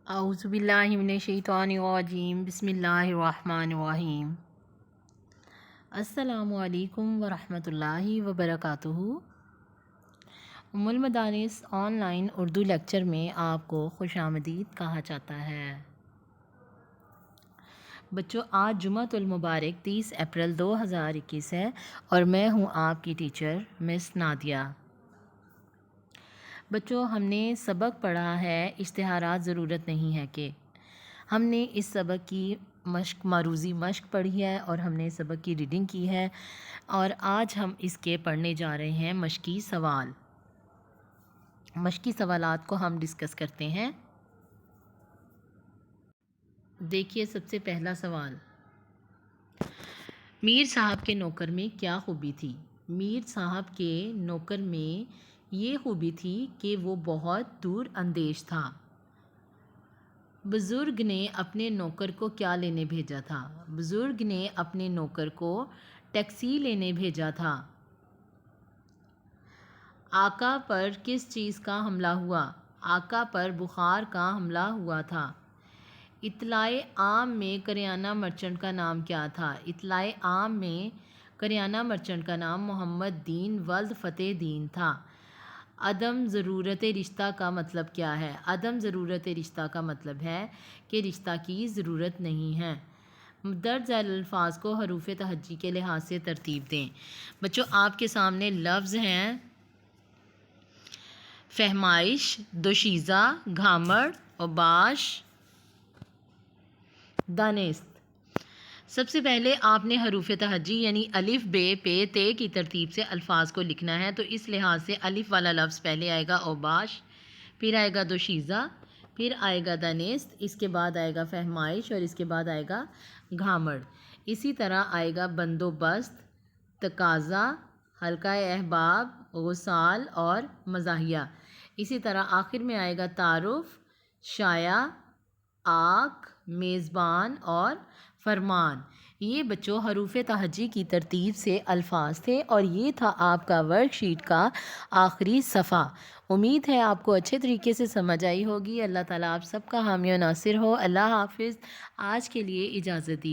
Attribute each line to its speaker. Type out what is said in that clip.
Speaker 1: اعوذ باللہ من الشیطان الرجیم بسم اللہ الرحمن الرحیم۔ السلام علیکم ورحمۃ اللہ وبرکاتہ۔ ام المدارس آن لائن اردو لیکچر میں آپ کو خوش آمدید کہا جاتا ہے۔ بچوں، آج جمعۃ المبارک 30 اپریل 2021 ہے اور میں ہوں آپ کی ٹیچر مس نادیہ۔ بچوں، ہم نے سبق پڑھا ہے اشتہارات ضرورت نہیں ہے کہ۔ ہم نے اس سبق کی معروضی مشق پڑھی ہے اور ہم نے سبق کی ریڈنگ کی ہے، اور آج ہم اس کے پڑھنے جا رہے ہیں مشقی سوال۔ مشقی سوالات کو ہم ڈسکس کرتے ہیں۔ دیکھیے سب سے پہلا سوال، میر صاحب کے نوکر میں کیا خوبی تھی؟ میر صاحب کے نوکر میں یہ خوبی تھی کہ وہ بہت دور اندیش تھا۔ بزرگ نے اپنے نوکر کو کیا لینے بھیجا تھا؟ بزرگ نے اپنے نوکر کو ٹیکسی لینے بھیجا تھا۔ آقا پر کس چیز کا حملہ ہوا؟ آقا پر بخار کا حملہ ہوا تھا۔ اطلاع عام میں کریانہ مرچنٹ کا نام کیا تھا؟ اطلاع عام میں کریانہ مرچنٹ کا نام محمد دین ولد فتح دین تھا۔ عدم ضرورت رشتہ کا مطلب کیا ہے؟ عدم ضرورت رشتہ کا مطلب ہے کہ رشتہ کی ضرورت نہیں ہے۔ درج ذیل الفاظ کو حروف تہجی کے لحاظ سے ترتیب دیں۔ بچوں، آپ کے سامنے لفظ ہیں فہمائش، دوشیزہ، گھامڑ، اوباش، دانست۔ سب سے پہلے آپ نے حروف تہجی یعنی الف بے پے تے کی ترتیب سے الفاظ کو لکھنا ہے، تو اس لحاظ سے الف والا لفظ پہلے آئے گا اوباش، پھر آئے گا دوشیزہ، پھر آئے گا دانست، اس کے بعد آئے گا فہمائش اور اس کے بعد آئے گا گھامڑ۔ اسی طرح آئے گا بندوبست، تقاضا، حلقہ احباب، غسال اور مزاحیہ۔ اسی طرح آخر میں آئے گا تعارف، شایع، آنکھ، میزبان اور فرمان۔ یہ بچوں حروف تہجی کی ترتیب سے الفاظ تھے، اور یہ تھا آپ کا ورک شیٹ کا آخری صفحہ۔ امید ہے آپ کو اچھے طریقے سے سمجھ آئی ہوگی۔ اللہ تعالیٰ آپ سب کا حامی و ناصر ہو۔ اللہ حافظ۔ آج کے لیے اجازت دیجیے۔